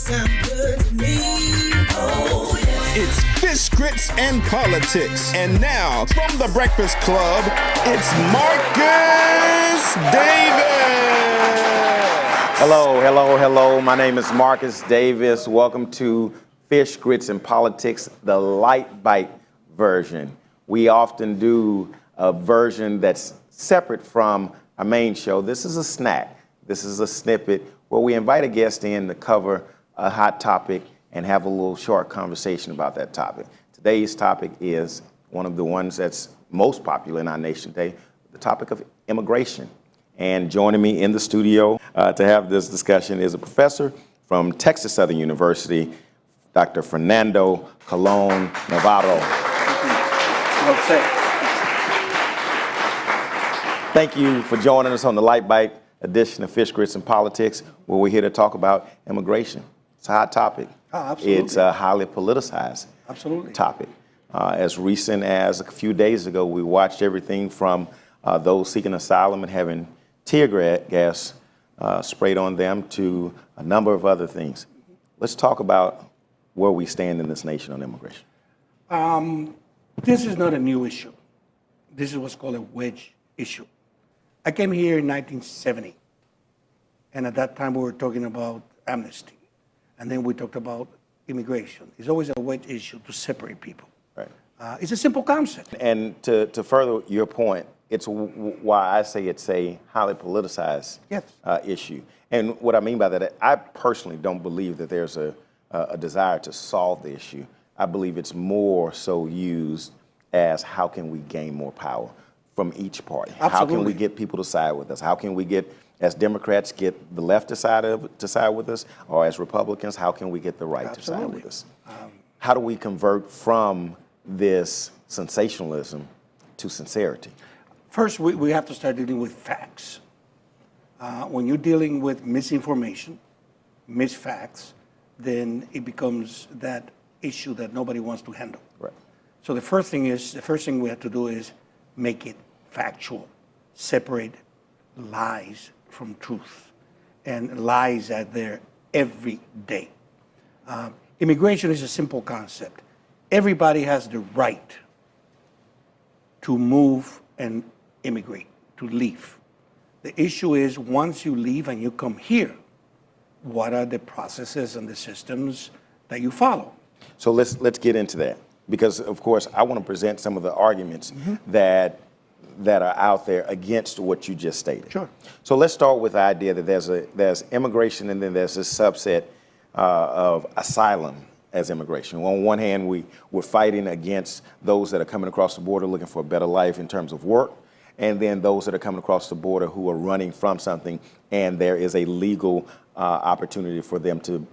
sound good to me. Oh, yeah. It's Fish, Grits, and Politics. And now, from the Breakfast Club, it's Marcus Davis. Hello. My name is Marcus Davis. Welcome to Fish, Grits, and Politics, the light bite version. We often do a version that's separate from our main show. This is a snack. This is a snippet where we invite a guest in to cover a hot topic and have a little short conversation about that topic. Today's topic is one of the ones that's most popular in our nation today, the topic of immigration. And joining me in the studio to have this discussion is a professor from Texas Southern University, Dr. Fernando Colon Navarro. Thank you for joining us on the Light Bite edition of Fish, Grits, and Politics, where we're here to talk about immigration. It's a hot topic. Oh, absolutely. It's a highly politicized topic. As recent as a few days ago, we watched everything from those seeking asylum and having tear gas sprayed on them to a number of other things. Let's talk about where we stand in this nation on immigration. This is not a new issue. This is what's called a wedge issue. I came here in 1970, and at that time we were talking about amnesty, and then we talked about immigration. It's always a wedge issue to separate people. Right. It's a simple concept. And to further your point, it's why I say it's a highly politicized issue. And what I mean by that, I personally don't believe that there's a desire to solve the issue. I believe it's more so used as how can we gain more power from each party? Absolutely. How can we get people to side with us? How can we get, as Democrats, get the left to side with us? Or as Republicans, how can we get the right to side with us? How do we convert from this sensationalism to sincerity? First, we have to start dealing with facts. When you're dealing with misinformation, misfacts, then it becomes that issue that nobody wants to handle. Right. So the first thing we have to do is make it factual, separate lies from truth, and lies are there every day. Immigration is a simple concept. Everybody has the right to move and immigrate, to leave. The issue is once you leave and you come here, what are the processes and the systems that you follow? So let's get into that, because of course I want to present some of the arguments that are out there against what you just stated. Sure. So let's start with the idea that there's immigration, and then there's this subset of asylum as immigration. On one hand, we're fighting against those that are coming across the border looking for a better life in terms of work, and then those that are coming across the border who are running from something, and there is a legal opportunity for them to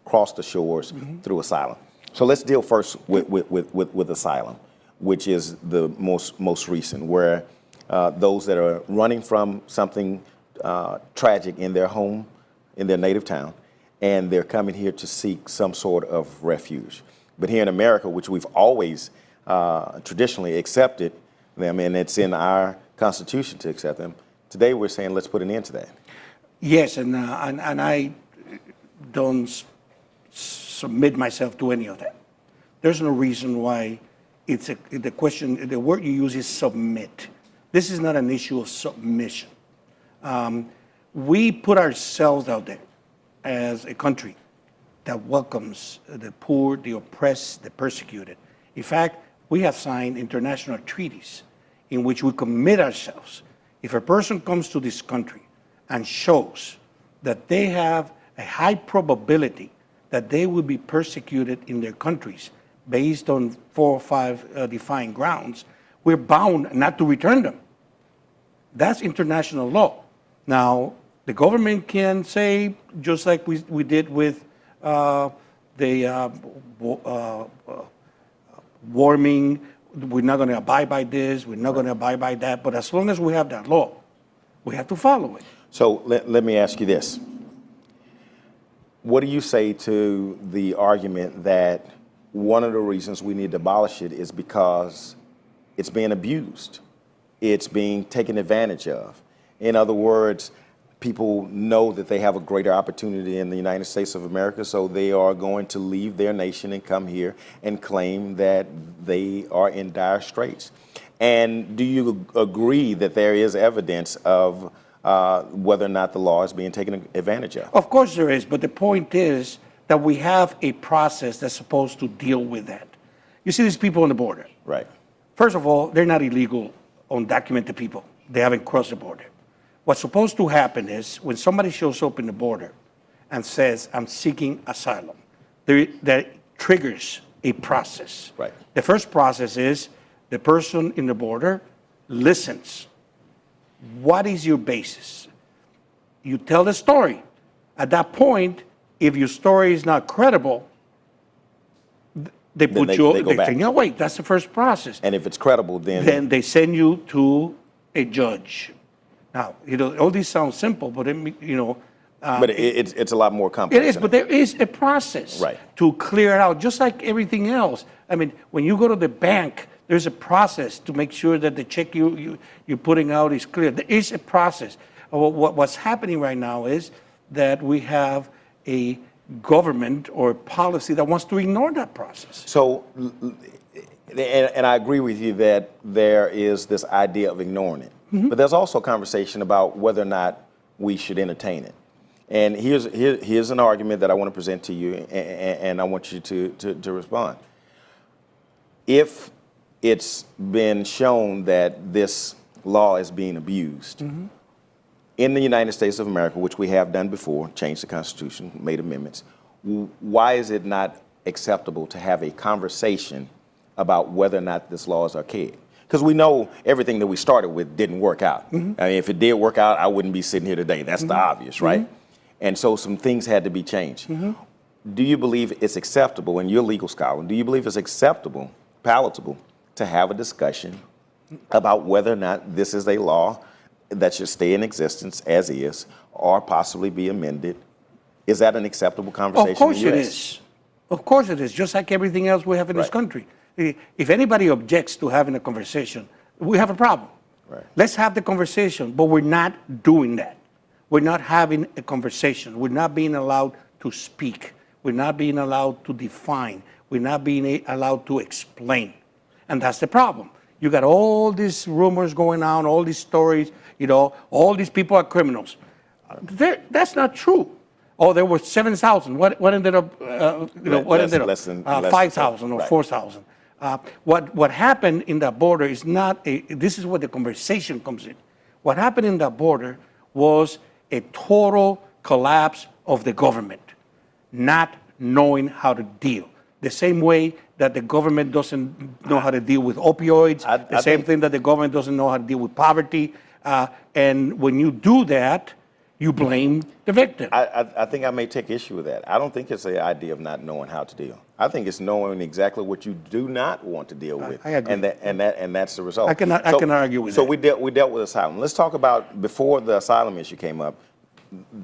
cross the shores through asylum. So let's deal first with asylum, which is the most recent, where those that are running from something tragic in their home, in their native town, and they're coming here to seek some sort of refuge. But here in America, which we've always traditionally accepted them, and it's in our Constitution to accept them, today we're saying let's put an end to that. Yes, and I don't submit myself to any of that. There's no reason why the word you use is submit. This is not an issue of submission. We put ourselves out there as a country that welcomes the poor, the oppressed, the persecuted. In fact, we have signed international treaties in which we commit ourselves. If a person comes to this country and shows that they have a high probability that they will be persecuted in their countries based on 4 or 5 defined grounds, we're bound not to return them. That's international law. Now, the government can say, just like we did with the warming, we're not going to abide by this, we're not going to abide by that, but as long as we have that law, we have to follow it. So let me ask you this. What do you say to the argument that one of the reasons we need to abolish it is because it's being abused, it's being taken advantage of? In other words, people know that they have a greater opportunity in the United States of America, so they are going to leave their nation and come here and claim that they are in dire straits. And do you agree that there is evidence of whether or not the law is being taken advantage of? Of course there is, but the point is that we have a process that's supposed to deal with that. You see these people on the border. Right. First of all, they're not illegal, undocumented people. They haven't crossed the border. What's supposed to happen is when somebody shows up in the border and says, I'm seeking asylum, that triggers a process. Right. The first process is the person in the border listens. What is your basis? You tell the story. At that point, if your story is not credible, they put they you, go back. take you away. That's the first process. And if it's credible, Then they send you to a judge. Now, all these sound simple, but but it's a lot more complex. it is. But there is a process Right. to clear it out, just like everything else. I mean, when you go to the bank, there's a process to make sure that the check you're putting out is clear. There is a process. What's happening right now is that we have a government or policy that wants to ignore that process. So, and I agree with you that there is this idea of ignoring it. But there's also a conversation about whether or not we should entertain it. And here's an argument that I want to present to you, and I want you to respond. If it's been shown that this law is being abused in the United States of America, which we have done before, changed the Constitution, made amendments, why is it not acceptable to have a conversation about whether or not this law is archaic? Because we know everything that we started with didn't work out. I mean, if it did work out, I wouldn't be sitting here today. That's the obvious, right? And so some things had to be changed. Do you believe it's acceptable, and you're a legal scholar, do you believe it's acceptable, palatable, to have a discussion about whether or not this is a law that should stay in existence as is, or possibly be amended? Is that an acceptable conversation? Of course in the it US? is. Of course it is, just like everything else we have in this Right. country. If anybody objects to having a conversation, we have a problem. Right. Let's have the conversation, but we're not doing that. We're not having a conversation. We're not being allowed to speak. We're not being allowed to define. We're not being allowed to explain. And that's the problem. You got all these rumors going on, all these stories, all these people are criminals. That's not true. Oh, there were 7,000. What ended up, what ended up? Less than 5,000 or right. 4,000. What happened in that border is not this is where the conversation comes in. What happened in that border was a total collapse of the government, not knowing how to deal. The same way that the government doesn't know how to deal with opioids, the same thing that the government doesn't know how to deal with poverty. And when you do that, you blame the victim. I think I may take issue with that. I don't think it's the idea of not knowing how to deal. I think it's knowing exactly what you do not want to deal with. I agree. And that's the result. I can argue with that. So we dealt with asylum. Let's talk about, before the asylum issue came up,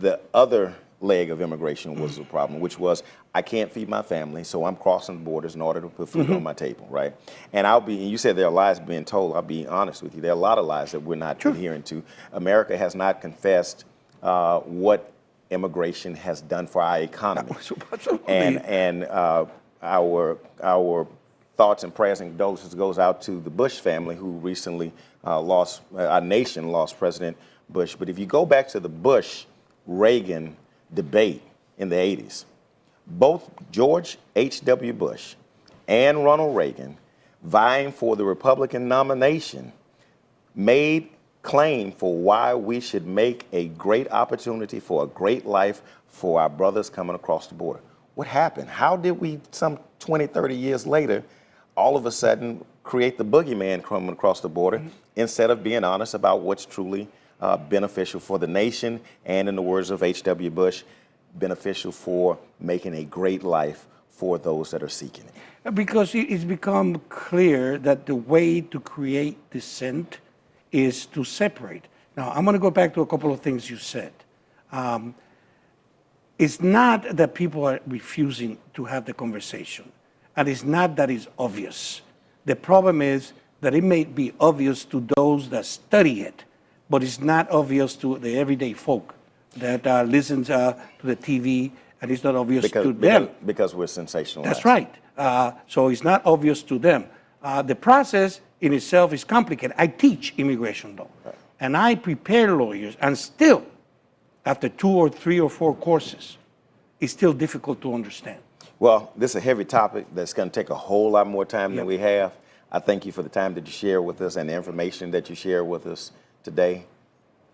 the other leg of immigration was the problem, which was I can't feed my family, so I'm crossing borders in order to put food on my table, right? And you said there are lies being told. I'll be honest with you. There are a lot of lies that we're not adhering to. America has not confessed what immigration has done for our economy. And our thoughts and prayers and condolences goes out to the Bush family, who recently our nation lost President Bush. But if you go back to the Bush-Reagan debate in the 80s, both George H.W. Bush and Ronald Reagan, vying for the Republican nomination, made claim for why we should make a great opportunity for a great life for our brothers coming across the border. What happened? How did we, some 20, 30 years later, all of a sudden create the boogeyman coming across the border instead of being honest about what's truly beneficial for the nation and, in the words of H.W. Bush, beneficial for making a great life for those that are seeking it? Because it's become clear that the way to create dissent is to separate. Now, I'm going to go back to a couple of things you said. It's not that people are refusing to have the conversation, and it's not that it's obvious. The problem is that it may be obvious to those that study it, but it's not obvious to the everyday folk. that listens to the TV, and it's not obvious to them. Because we're sensationalized. That's right. So it's not obvious to them. The process in itself is complicated. I teach immigration law, right, and I prepare lawyers, and still, after 2 or 3 or 4 courses, it's still difficult to understand. Well, this is a heavy topic that's going to take a whole lot more time than we have. I thank you for the time that you share with us and the information that you share with us today.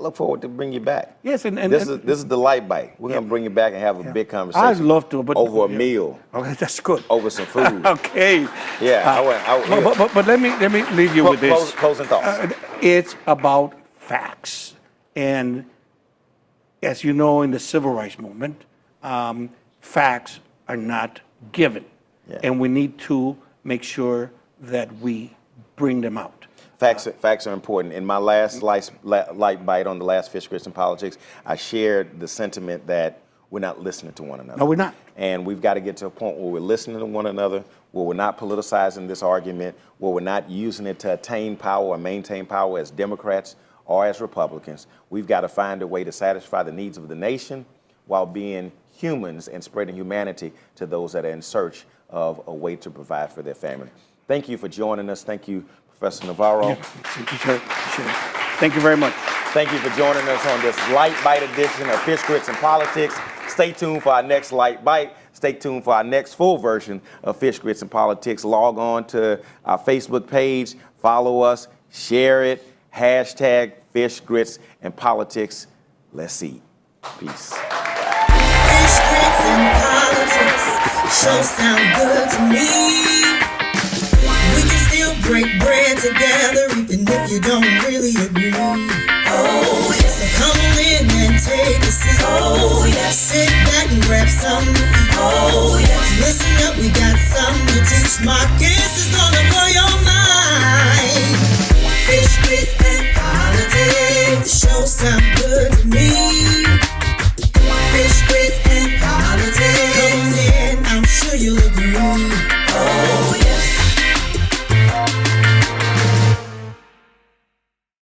I look forward to bringing you back. Yes, and this is the Lite Bite. We're going to bring you back and have a big conversation. I'd love to, but over a meal. Okay, that's good. Over some food. Okay. Yeah. But let me leave you with this. Closing thoughts. It's about facts, and as you know, in the civil rights movement, facts are not given, and we need to make sure that we bring them out. Facts are important. In my last Light Bite on the last Fish, Grits, and Politics, I shared the sentiment that we're not listening to one another. No, we're not. And we've got to get to a point where we're listening to one another, where we're not politicizing this argument, where we're not using it to attain power or maintain power as Democrats or as Republicans. We've got to find a way to satisfy the needs of the nation while being humans and spreading humanity to those that are in search of a way to provide for their family. Thank you for joining us. Thank you, Professor Navarro. Thank you very much. Thank you for joining us on this Light Bite edition of Fish, Grits, and Politics. Stay tuned for our next Light Bite. Stay tuned for our next full version of Fish, Grits, and Politics. Log on to our Facebook page, follow us, share it, hashtag Fish, Grits, and Politics. Let's eat. Peace. Fish, grits, and politics sure sound good to me. We can still break bread together even if you don't really agree. Oh, yes. So come on in and take a seat. Oh, yes. Sit back and grab something to eat. Oh, yes. Listen up, we got something to teach. Marcus is gonna blow your mind.